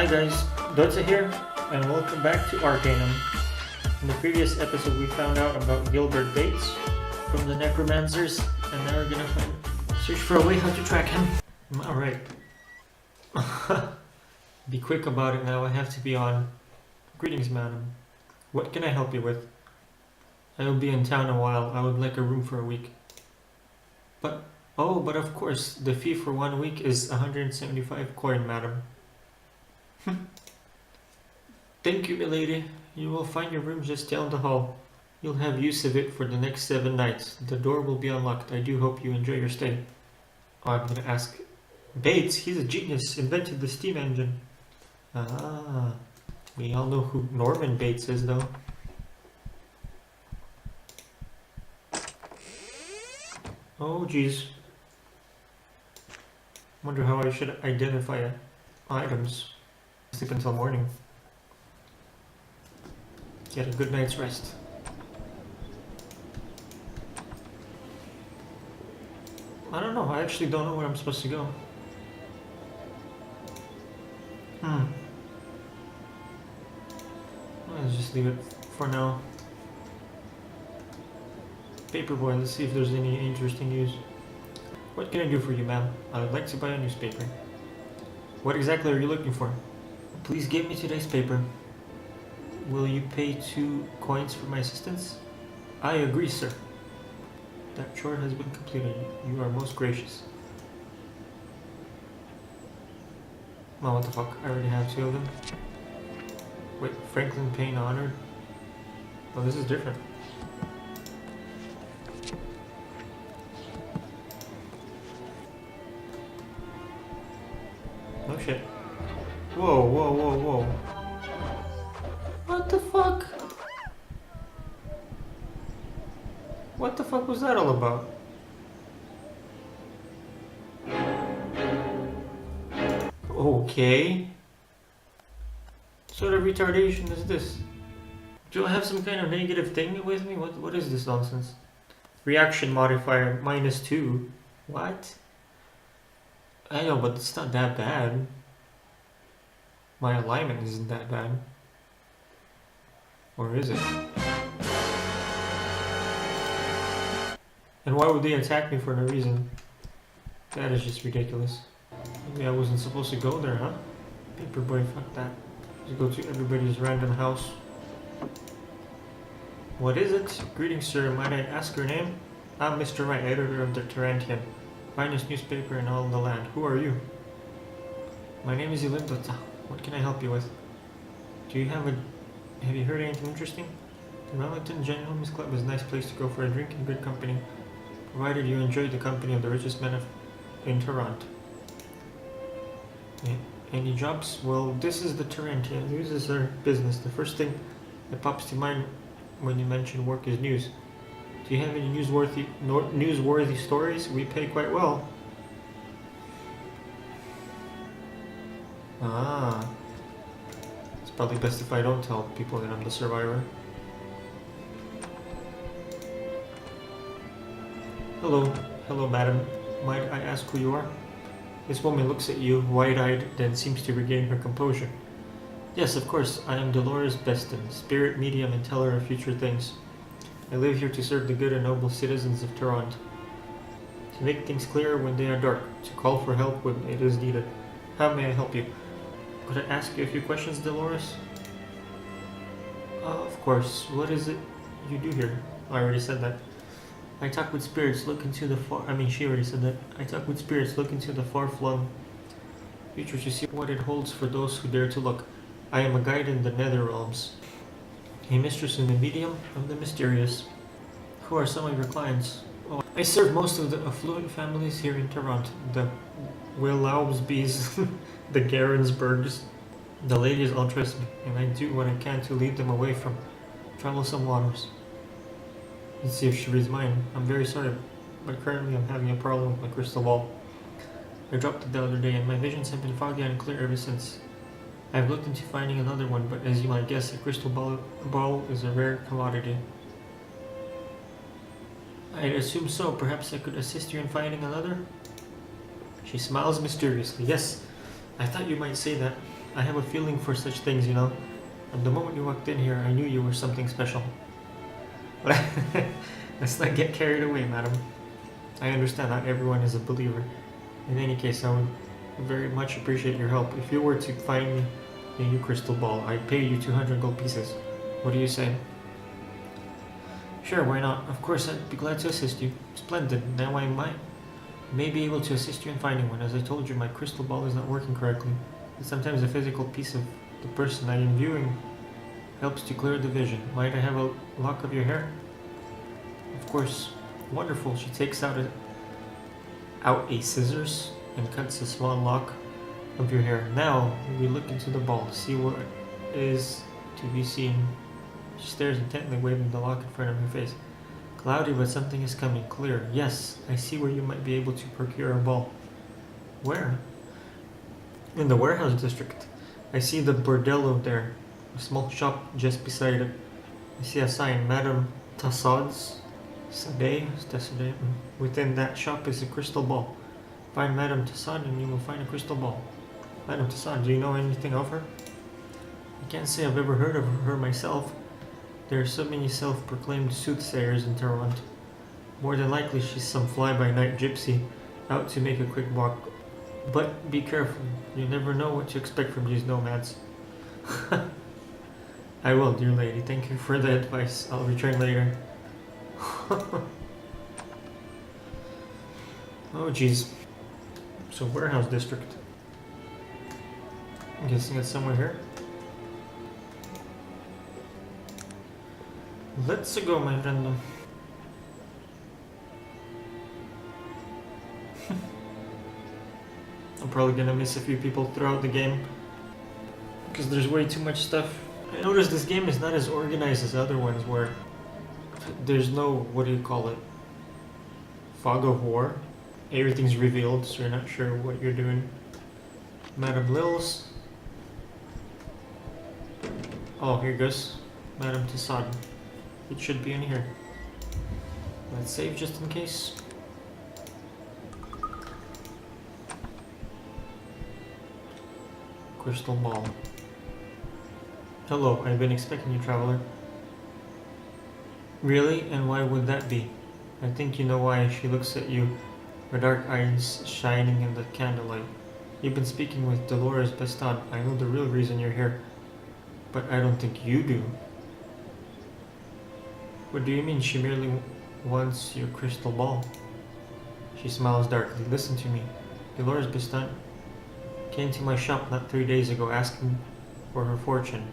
guys, Dotsya here, and welcome back to Arcanum. In the previous episode we found out about Gilbert Bates from the Necromancers, and now we're gonna search for a way how to track him. Alright. Be quick about it now, I have to be on. Greetings, madam. What can I help you with? I will be in town a while. I would like a room for a week. But of course, the fee for 1 week is 175 coin, madam. Thank you, milady. You will find your room just down the hall. You'll have use of it for the next 7 nights. The door will be unlocked. I do hope you enjoy your stay. Oh, I'm gonna ask Bates. He's a genius. Invented the steam engine. Ah, we all know who Norman Bates is, though. Oh, jeez. Wonder how I should identify items. Sleep until morning. Get a good night's rest. I don't know. I actually don't know where I'm supposed to go. Let's just leave it for now. Paperboy, let's see if there's any interesting news. What can I do for you, ma'am? I would like to buy a newspaper. What exactly are you looking for? Please give me today's paper. Will you pay 2 coins for my assistance? I agree, sir. That chore has been completed. You are most gracious. Oh, what the fuck? I already have 2 of them. Wait, Franklin Payne honored? Oh, this is different. No shit. Whoa, whoa, whoa, whoa. What the fuck? What the fuck was that all about? Okay. What sort of retardation is this? Do I have some kind of negative thing with me? What is this nonsense? Reaction modifier -2. What? I know, but it's not that bad. My alignment isn't that bad. Or is it? And why would they attack me for no reason? That is just ridiculous. Maybe I wasn't supposed to go there, huh? Paperboy, fuck that. Just go to everybody's random house. What is it? Greetings, sir. Might I ask your name? I'm Mr. Wright, editor of the Tarantian. Finest newspaper in all the land. Who are you? My name is Dotsya. What can I help you with? Have you heard anything interesting? The Wellington Gentlemen's Club is a nice place to go for a drink in good company, provided you enjoy the company of the richest men in Toronto. Any jobs? Well, this is the Tarantian. News is our business. The first thing that pops to mind when you mention work is news. Do you have any newsworthy stories? We pay quite well. Ah. It's probably best if I don't tell people that I'm the survivor. Hello. Hello, madam. Might I ask who you are? This woman looks at you, wide-eyed, then seems to regain her composure. Yes, of course. I am Dolores Beston, spirit medium and teller of future things. I live here to serve the good and noble citizens of Toronto. To make things clearer when they are dark, to call for help when it is needed. How may I help you? Could I ask you a few questions, Dolores? Of course. What is it you do here? I already said that. I talk with spirits, look into the she already said that. I talk with spirits, look into the far-flung future to see what it holds for those who dare to look. I am a guide in the nether realms. A mistress in the medium of the mysterious. Who are some of your clients? Oh, I serve most of the affluent families here in Toronto. The Willaubsbys, the Garensbergs. The ladies all trust me, and I do what I can to lead them away from troublesome waters. Let's see if she reads mine. I'm very sorry, but currently I'm having a problem with my crystal ball. I dropped it the other day, and my visions have been foggy and unclear ever since. I've looked into finding another one, but as you might guess, a crystal ball is a rare commodity. I'd assume so. Perhaps I could assist you in finding another? She smiles mysteriously. Yes, I thought you might say that. I have a feeling for such things, you know. From the moment you walked in here, I knew you were something special. But let's not get carried away, madam. I understand not everyone is a believer. In any case, I would very much appreciate your help. If you were to find me a new crystal ball, I'd pay you 200 gold pieces. What do you say? Sure, why not? Of course, I'd be glad to assist you. Splendid. Now I may be able to assist you in finding one. As I told you, my crystal ball is not working correctly. And sometimes a physical piece of the person I am viewing helps to clear the vision. Might I have a lock of your hair? Of course. Wonderful. She takes out a scissors and cuts a small lock of your hair. Now we look into the ball, see what is to be seen. She stares intently, waving the lock in front of her face. Cloudy, but something is coming. Clear. Yes, I see where you might be able to procure a ball. Where? In the warehouse district. I see the bordello there. A small shop just beside it. I see a sign, Madame Tussaud's Sade. Within that shop is a crystal ball. Find Madame Tussaud and you will find a crystal ball. Madame Tussaud, do you know anything of her? I can't say I've ever heard of her myself. There are so many self-proclaimed soothsayers in Toronto. More than likely she's some fly-by-night gypsy out to make a quick buck. But be careful. You never know what to expect from these nomads. I will, dear lady. Thank you for the advice. I'll return later. Oh jeez. So warehouse district. I'm guessing it's somewhere here. Let's go, my friend. I'm probably gonna miss a few people throughout the game because there's way too much stuff. I noticed this game is not as organized as other ones where there's no, what do you call it, fog of war. Everything's revealed, so you're not sure what you're doing. Madame Lils. Oh, here goes. Madame Tussaud. It should be in here. Let's save just in case. Crystal ball. Hello, I've been expecting you, traveler. Really? And why would that be? I think you know why. She looks at you, her dark eyes shining in the candlelight. You've been speaking with Dolores Beston. I know the real reason you're here, but I don't think you do. What do you mean she merely wants your crystal ball? She smiles darkly. Listen to me. Dolores Beston came to my shop not 3 days ago asking for her fortune.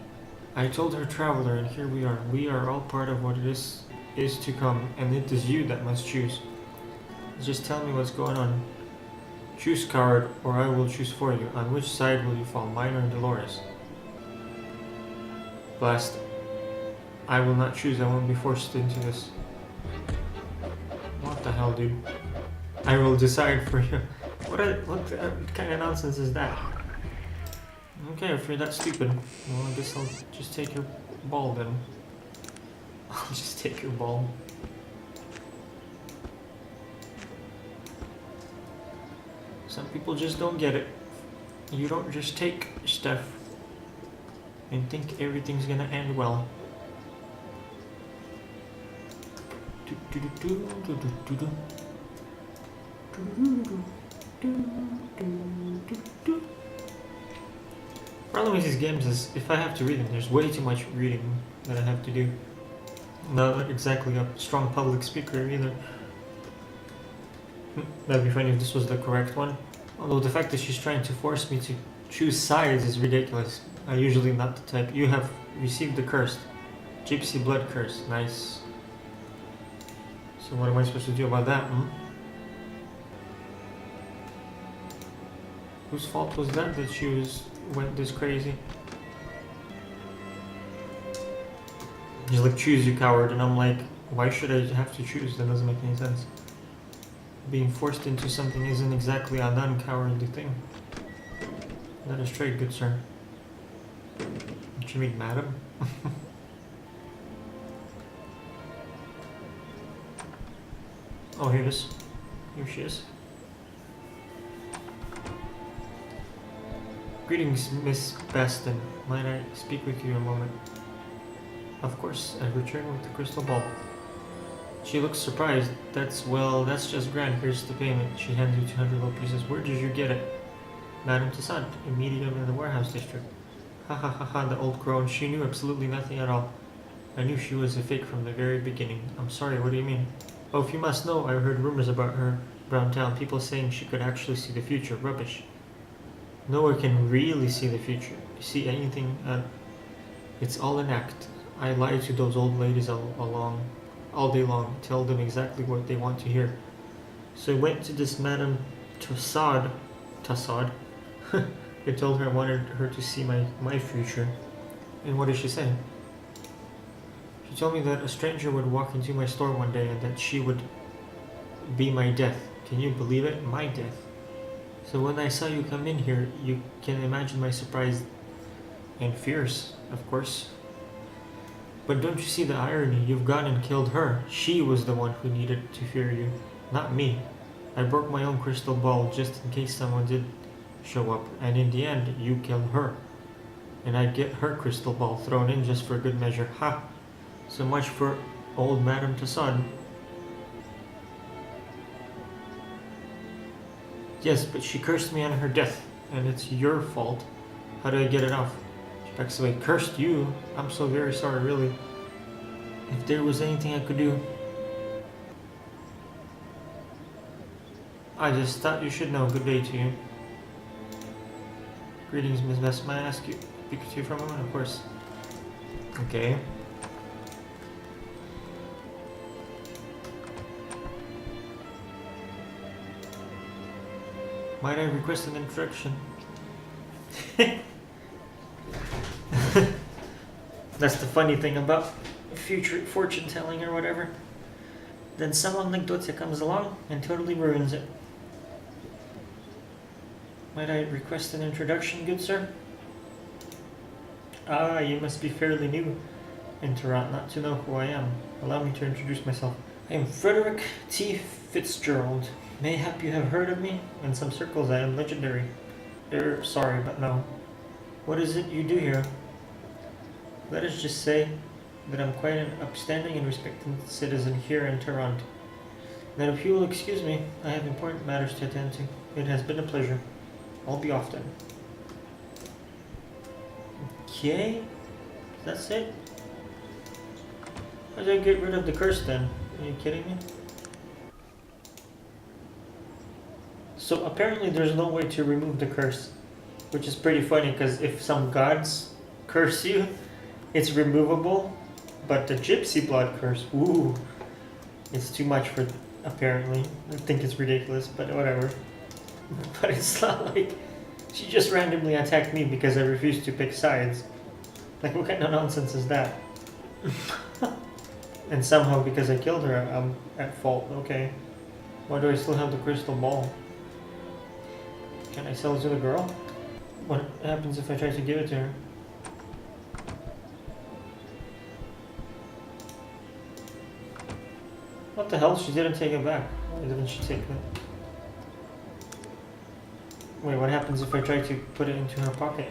I told her, traveler, and here we are. We are all part of what it is to come, and it is you that must choose. Just tell me what's going on. Choose, coward, or I will choose for you. On which side will you fall, mine or Dolores? Blast. I will not choose. I won't be forced into this. What the hell, dude? I will decide for you. What kind of nonsense is that? Okay, if you're that stupid, well, I guess I'll just take your ball then. I'll just take your ball. Some people just don't get it. You don't just take stuff and think everything's gonna end well. Problem with these games is if I have to read them, there's way too much reading that I have to do. Not exactly a strong public speaker either. That'd be funny if this was the correct one. Although the fact that she's trying to force me to choose sides is ridiculous. I'm usually not the type. You have received the curse. Gypsy blood curse. Nice. So what am I supposed to do about that, Whose fault was that she went this crazy? She's like, choose, you coward, and I'm like, why should I have to choose? That doesn't make any sense. Being forced into something isn't exactly a non-cowardly thing. That is trade, good sir. Did you mean madam? Oh, here it is. Here she is. Greetings, Miss Baston. Might I speak with you a moment? Of course, I return with the crystal ball. She looks surprised. That's just grand. Here's the payment. She hands you 200 gold pieces. Where did you get it? Madame Toussaint, immediately in the warehouse district. Ha ha ha ha, the old crone. She knew absolutely nothing at all. I knew she was a fake from the very beginning. I'm sorry, what do you mean? Oh, if you must know, I heard rumors about her around town. People saying she could actually see the future. Rubbish. No one can really see the future. See anything, it's all an act. I lie to those old ladies all day long. Tell them exactly what they want to hear. So I went to this Madame Toussaint. I told her I wanted her to see my future. And what did she say? She told me that a stranger would walk into my store one day and that she would be my death. Can you believe it? My death. So when I saw you come in here, you can imagine my surprise and fears, of course. But don't you see the irony? You've gone and killed her. She was the one who needed to fear you, not me. I broke my own crystal ball just in case someone did show up, and in the end, you killed her. And I'd get her crystal ball thrown in just for good measure. Ha! So much for old Madame Toussaint. Yes, but she cursed me on her death, and it's your fault. How do I get it off? She backs away. Cursed you? I'm so very sorry, really. If there was anything I could do... I just thought you should know. Good day to you. Greetings, Miss Best. May I ask you, speak to you for a moment? Of course. Okay. Might I request an introduction? That's the funny thing about future fortune telling or whatever. Then someone like Dotsya comes along and totally ruins it. Might I request an introduction, good sir? Ah, you must be fairly new in Toronto not to know who I am. Allow me to introduce myself. I am Frederick T. Fitzgerald. Mayhap you have heard of me? In some circles I am legendary. Sorry, but no. What is it you do here? Let us just say that I'm quite an upstanding and respected citizen here in Toronto. Now if you will excuse me, I have important matters to attend to. It has been a pleasure. I'll be off then. Okay, that's it? How did I get rid of the curse then? Are you kidding me? So apparently there's no way to remove the curse, which is pretty funny because if some gods curse you, it's removable, but the Gypsy blood curse, ooh, it's too much for, apparently. I think it's ridiculous, but whatever. But it's not like she just randomly attacked me because I refused to pick sides. Like, what kind of nonsense is that? And somehow because I killed her, I'm at fault. Okay. Why do I still have the crystal ball? Can I sell it to the girl? What happens if I try to give it to her? What the hell? She didn't take it back. Why didn't she take it? Wait, what happens if I try to put it into her pocket?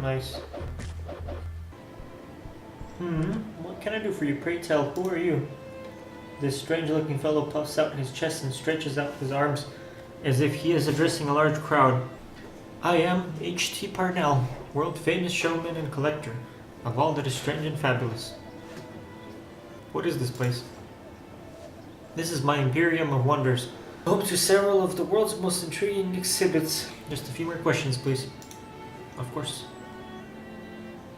Nice. What can I do for you? Pray tell, who are you? This strange-looking fellow puffs out his chest and stretches out his arms as if he is addressing a large crowd. I am H.T. Parnell, world-famous showman and collector of all that is strange and fabulous. What is this place? This is my Imperium of Wonders, home to several of the world's most intriguing exhibits. Just a few more questions, please. Of course.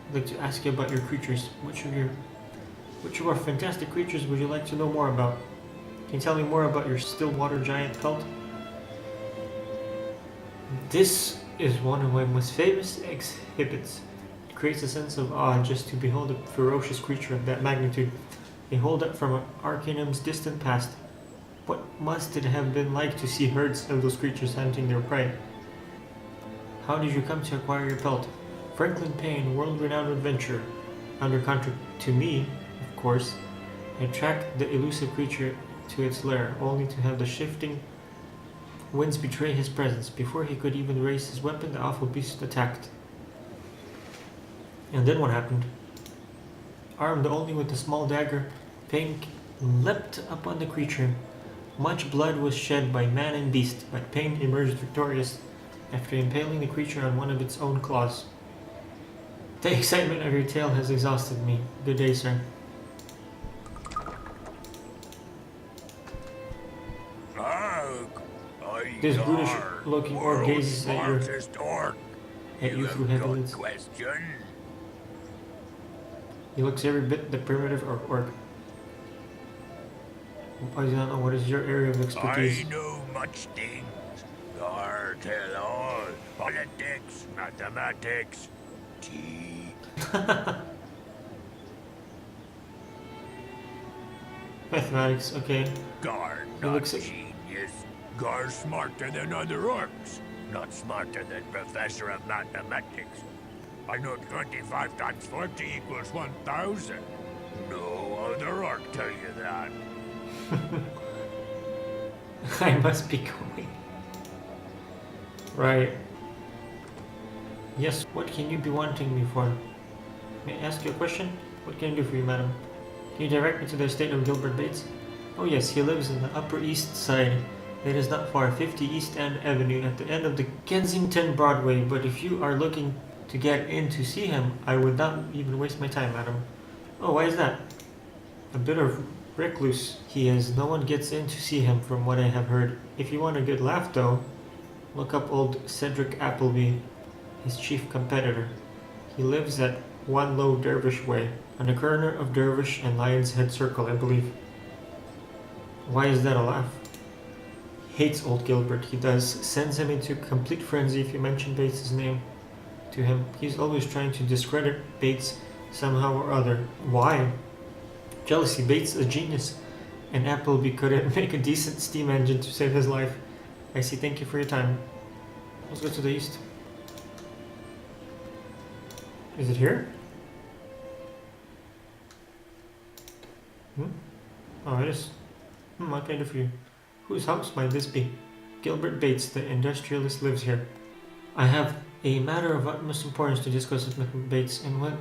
I'd like to ask you about your creatures. Which of our fantastic creatures would you like to know more about? Can you tell me more about your Stillwater giant pelt? This is one of my most famous exhibits. It creates a sense of awe just to behold a ferocious creature of that magnitude. They hold up from Arcanum's distant past. What must it have been like to see herds of those creatures hunting their prey? How did you come to acquire your pelt? Franklin Payne, world-renowned adventurer. under contract to me, of course. I tracked the elusive creature to its lair, only to have the shifting winds betray his presence. Before he could even raise his weapon, the awful beast attacked. And then what happened? Armed only with a small dagger, Pain leapt upon the creature. Much blood was shed by man and beast, but Pain emerged victorious after impaling the creature on one of its own claws. The excitement of your tale has exhausted me. Good day, sir. This brutish-looking orc gazes at you through heavy lids. He looks every bit the primitive orc. I do not know what is your area of expertise. I know much things. Gar tell all. Politics, mathematics, tea. Mathematics, okay. Gar not genius. Gar smarter than other orcs. Not smarter than professor of mathematics. I know 25 times 40 equals 1,000. No other orc tell you that. I must be going. Right. Yes, what can you be wanting me for? May I ask you a question? What can I do for you, madam? Can you direct me to the estate of Gilbert Bates? Oh yes, he lives in the Upper East Side. It is not far, 50 East End Avenue, at the end of the Kensington Broadway. But if you are looking to get in to see him, I would not even waste my time, madam. Oh, why is that? A bit of recluse he is. No one gets in to see him, from what I have heard. If you want a good laugh, though, look up old Cedric Appleby, his chief competitor. He lives at One Low Dervish Way, on the corner of Dervish and Lion's Head Circle, I believe. Why is that a laugh? Hates old Gilbert, he does. Sends him into complete frenzy if you mention Bates' name to him. He's always trying to discredit Bates somehow or other. Why? Jealousy. Bates a genius, and Appleby couldn't make a decent steam engine to save his life. I see. Thank you for your time. Let's go to the east. Is it here? Oh, it is. What can I do for you? Whose house might this be? Gilbert Bates, the industrialist, lives here. I have a matter of utmost importance to discuss with Mr. Bates, and what...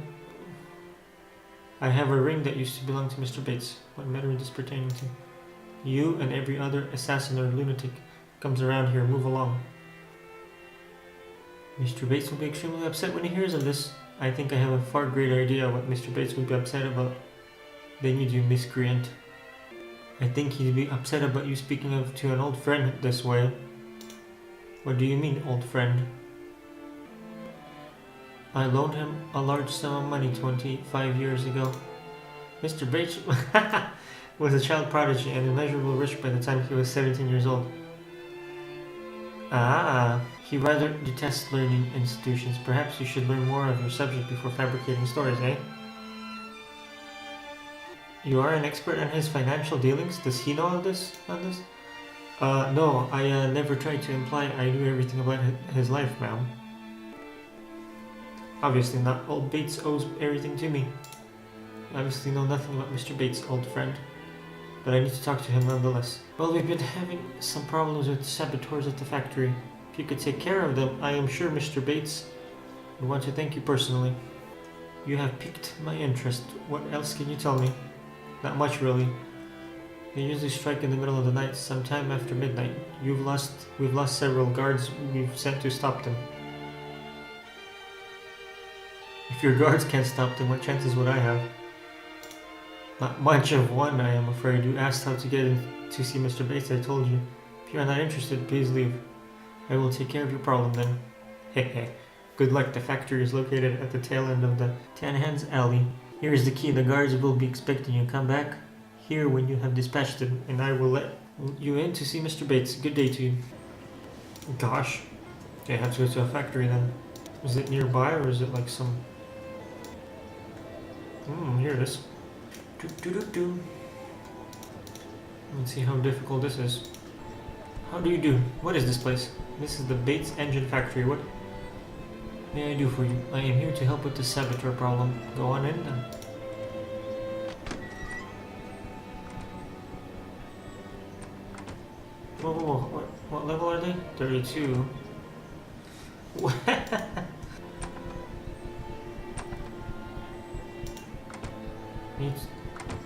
I have a ring that used to belong to Mr. Bates. What matter is this pertaining to? You and every other assassin or lunatic comes around here. Move along. Mr. Bates will be extremely upset when he hears of this. I think I have a far greater idea what Mr. Bates would be upset about than you do, miscreant. I think he'd be upset about you speaking of to an old friend this way. What do you mean, old friend? I loaned him a large sum of money 25 years ago. Mr. Bates was a child prodigy and immeasurable rich by the time he was 17 years old. Ah, he rather detests learning institutions. Perhaps you should learn more of your subject before fabricating stories, eh? You are an expert on his financial dealings? Does he know all this? No, I never tried to imply I knew everything about his life, ma'am. Obviously not. Old Bates owes everything to me. I obviously know nothing about Mr. Bates, old friend. But I need to talk to him nonetheless. Well, we've been having some problems with saboteurs at the factory. If you could take care of them, I am sure Mr. Bates would want to thank you personally. You have piqued my interest. What else can you tell me? Not much, really. They usually strike in the middle of the night, sometime after midnight. We've lost several guards we've sent to stop them. If your guards can't stop them, what chances would I have? Not much of one, I am afraid. You asked how to get in to see Mr. Bates, I told you. If you are not interested, please leave. I will take care of your problem then. Heh. Good luck. The factory is located at the tail end of the Tan Hands Alley. Here is the key. The guards will be expecting you. Come back here when you have dispatched them, and I will let you in to see Mr. Bates. Good day to you. Gosh. Okay, I have to go to a factory then. Is it nearby, or is it like some... here it is. Let's see how difficult this is. How do you do? What is this place? This is the Bates Engine Factory. What? may I do for you? I am here to help with the saboteur problem. Go on in then. Whoa, whoa, whoa. What level are they? 32.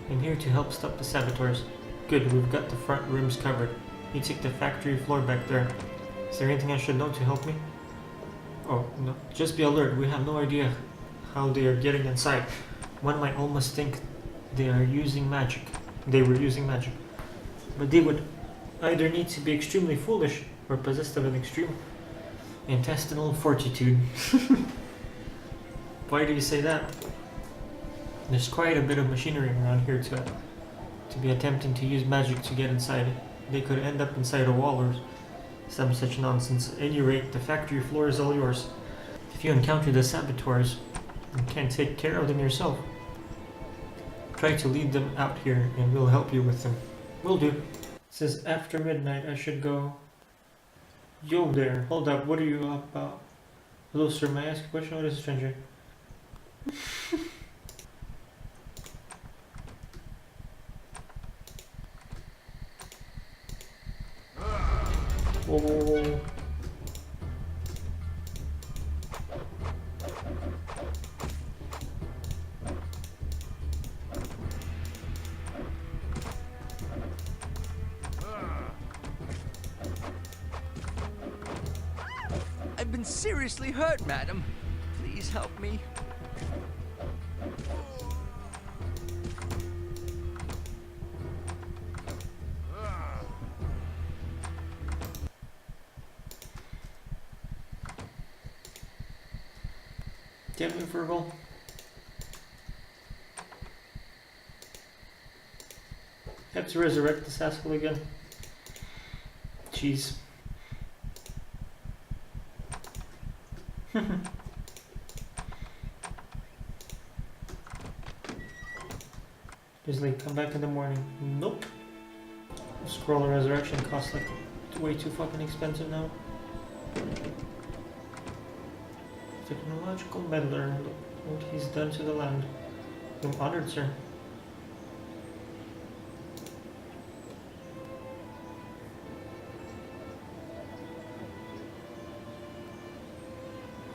I'm here to help stop the saboteurs. Good, we've got the front rooms covered. You take the factory floor back there. Is there anything I should know to help me? Oh, no. Just be alert. We have no idea how they are getting inside. One might almost think they are using magic. They were using magic. But they would either need to be extremely foolish or possessed of an extreme intestinal fortitude. Why do you say that? There's quite a bit of machinery around here to be attempting to use magic to get inside. They could end up inside a wall or some such nonsense. At any rate, the factory floor is all yours. If you encounter the saboteurs and can't take care of them yourself, try to lead them out here and we'll help you with them. Will do. It says after midnight I should go. Yo there, hold up, what are you up about? Hello sir, may I ask a question? What is a stranger? Whoa, whoa, whoa. I've been seriously hurt, madam. Please help me. Get me, Virgil. Have to resurrect this asshole again. Jeez. Just like come back in the morning. Nope. Scroll of resurrection costs like way too fucking expensive now. Technological meddler. Look what he's done to the land. I'm honored, sir.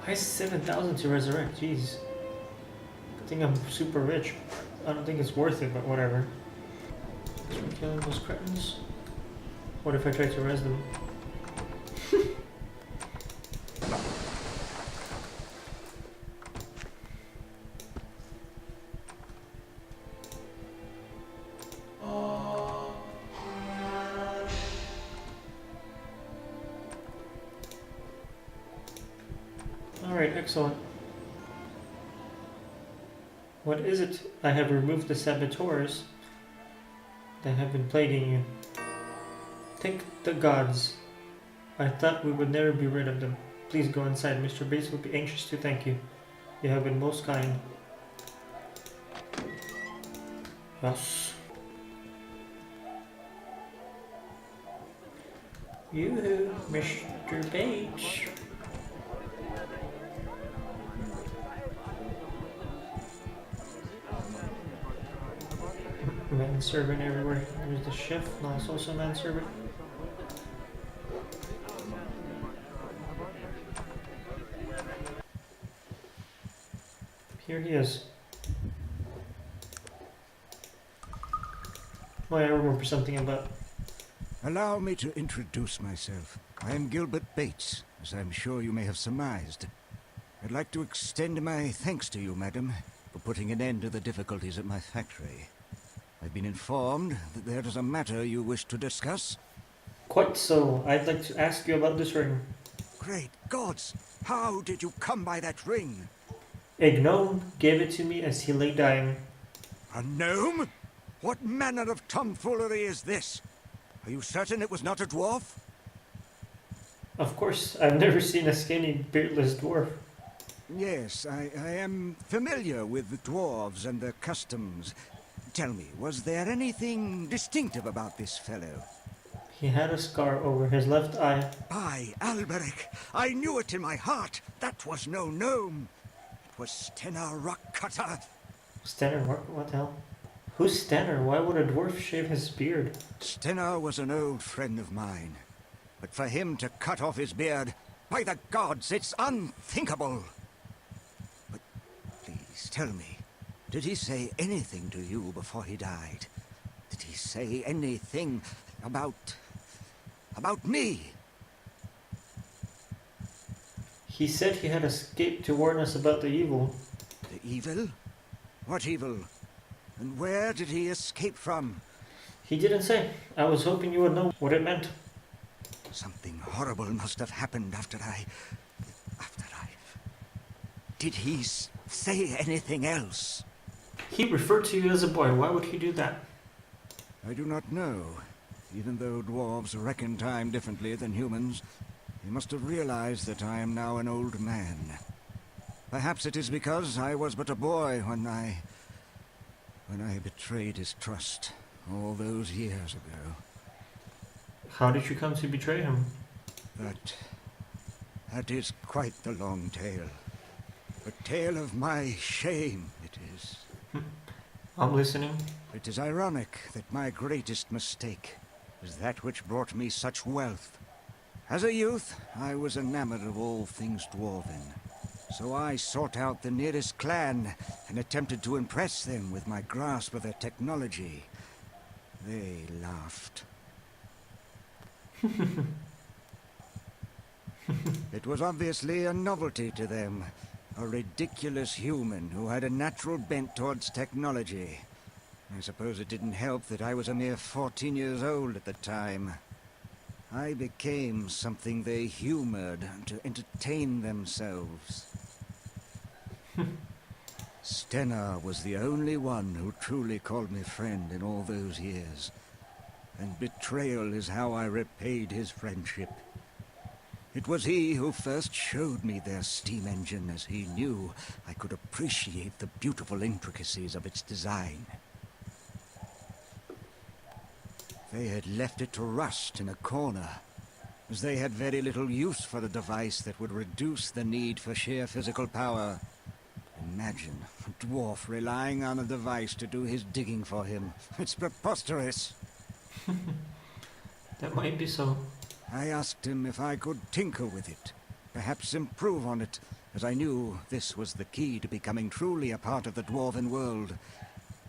Why is 7,000 to resurrect? Jeez. I think I'm super rich. I don't think it's worth it, but whatever. Try killing those cretins. What if I try to res them? Alright, excellent. What is it? I have removed the saboteurs that have been plaguing you. Thank the gods. I thought we would never be rid of them. Please go inside. Mr. Bates will be anxious to thank you. You have been most kind. Yes. You, Mr. Bates. Manservant everywhere. There's the chef. No, it's also manservant. Here he is. Oh, I remember something about. Allow me to introduce myself. I am Gilbert Bates, as I'm sure you may have surmised. I'd like to extend my thanks to you, madam, for putting an end to the difficulties at my factory. I've been informed that there is a matter you wish to discuss. Quite so. I'd like to ask you about this ring. Great gods! How did you come by that ring? A gnome gave it to me as he lay dying. A gnome? What manner of tomfoolery is this? Are you certain it was not a dwarf? Of course, I've never seen a skinny, beardless dwarf. Yes, I am familiar with the dwarves and their customs. Tell me, was there anything distinctive about this fellow? He had a scar over his left eye. By Alberic, I knew it in my heart. That was no gnome. It was Stena Rockcutter. Stenner, what the hell? Who's Stenner? Why would a dwarf shave his beard? Stena was an old friend of mine. But for him to cut off his beard, by the gods, it's unthinkable. But please tell me, did he say anything to you before he died? Did he say anything about me? He said he had escaped to warn us about the evil. The evil? What evil? And where did he escape from? He didn't say. I was hoping you would know what it meant. Something horrible must have happened after I... Did he say anything else? He referred to you as a boy. Why would he do that? I do not know. Even though dwarves reckon time differently than humans, he must have realized that I am now an old man. Perhaps it is because I was but a boy when I betrayed his trust all those years ago. How did you come to betray him? That is quite the long tale. A tale of my shame, it is. I'm listening. It is ironic that my greatest mistake is that which brought me such wealth. As a youth, I was enamored of all things dwarven. So I sought out the nearest clan and attempted to impress them with my grasp of their technology. They laughed. It was obviously a novelty to them. A ridiculous human who had a natural bent towards technology. I suppose it didn't help that I was a mere 14 years old at the time. I became something they humored to entertain themselves. Stena was the only one who truly called me friend in all those years. And betrayal is how I repaid his friendship. It was he who first showed me their steam engine, as he knew I could appreciate the beautiful intricacies of its design. They had left it to rust in a corner, as they had very little use for a device that would reduce the need for sheer physical power. Imagine a dwarf relying on a device to do his digging for him. It's preposterous. That might be so. I asked him if I could tinker with it, perhaps improve on it, as I knew this was the key to becoming truly a part of the dwarven world.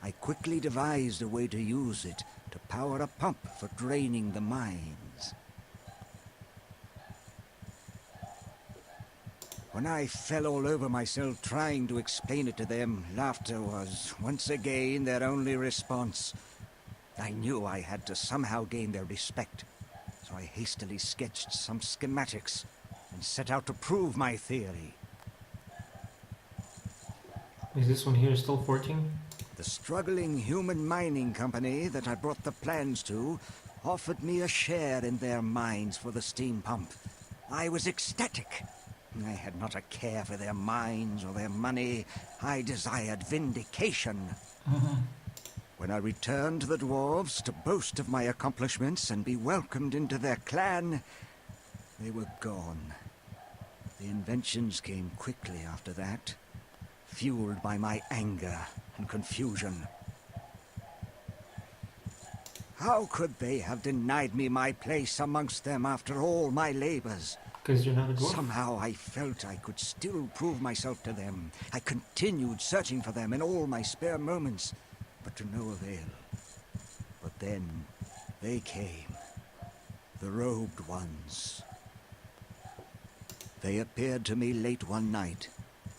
I quickly devised a way to use it to power a pump for draining the mines. When I fell all over myself trying to explain it to them, laughter was once again their only response. I knew I had to somehow gain their respect, so I hastily sketched some schematics and set out to prove my theory. Is this one here still 14? The struggling human mining company that I brought the plans to offered me a share in their mines for the steam pump. I was ecstatic. I had not a care for their mines or their money. I desired vindication. When I returned to the dwarves to boast of my accomplishments and be welcomed into their clan, they were gone. The inventions came quickly after that, fueled by my anger and confusion. How could they have denied me my place amongst them after all my labors? Because you're not a dwarf? Somehow I felt I could still prove myself to them. I continued searching for them in all my spare moments, but to no avail. But then they came, the robed ones. They appeared to me late one night,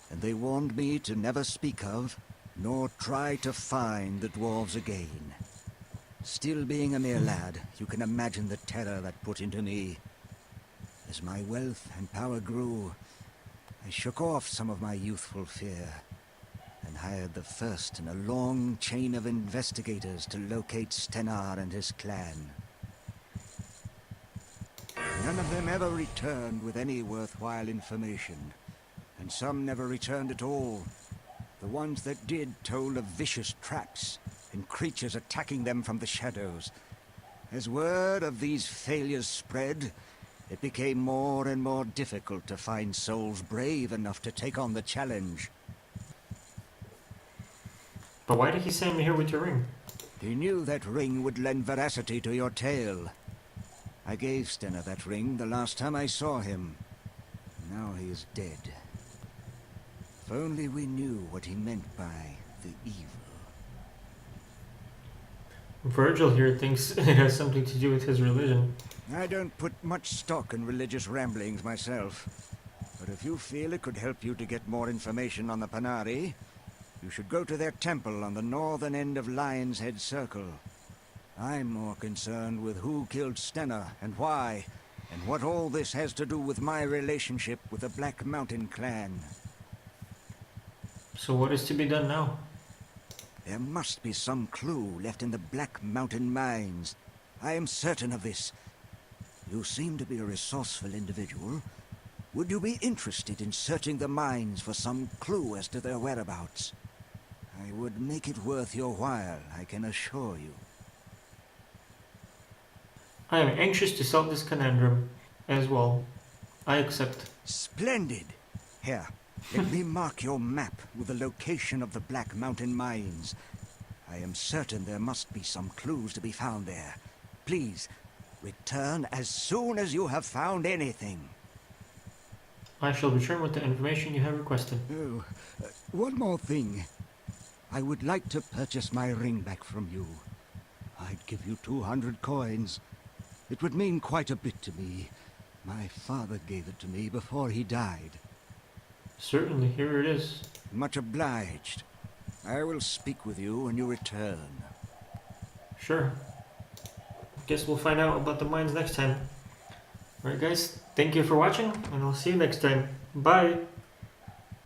and they warned me to never speak of, nor try to find the dwarves again. Still being a mere lad, you can imagine the terror that put into me. As my wealth and power grew, I shook off some of my youthful fear and hired the first in a long chain of investigators to locate Stenar and his clan. None of them ever returned with any worthwhile information, and some never returned at all. The ones that did told of vicious traps and creatures attacking them from the shadows. As word of these failures spread, it became more and more difficult to find souls brave enough to take on the challenge. But why did he send me here with your ring? He knew that ring would lend veracity to your tale. I gave Stenner that ring the last time I saw him. Now he is dead. If only we knew what he meant by the evil. Virgil here thinks it has something to do with his religion. I don't put much stock in religious ramblings myself. But if you feel it could help you to get more information on the Panari, you should go to their temple on the northern end of Lion's Head Circle. I'm more concerned with who killed Stenner and why, and what all this has to do with my relationship with the Black Mountain clan. So what is to be done now? There must be some clue left in the Black Mountain mines. I am certain of this. You seem to be a resourceful individual. Would you be interested in searching the mines for some clue as to their whereabouts? I would make it worth your while, I can assure you. I am anxious to solve this conundrum as well. I accept. Splendid! Here, let me mark your map with the location of the Black Mountain mines. I am certain there must be some clues to be found there. Please, return as soon as you have found anything. I shall return with the information you have requested. Oh, one more thing. I would like to purchase my ring back from you. I'd give you 200 coins. It would mean quite a bit to me. My father gave it to me before he died. Certainly, here it is. Much obliged. I will speak with you when you return. Sure. Guess we'll find out about the mines next time. Alright guys, thank you for watching, and I'll see you next time. Bye!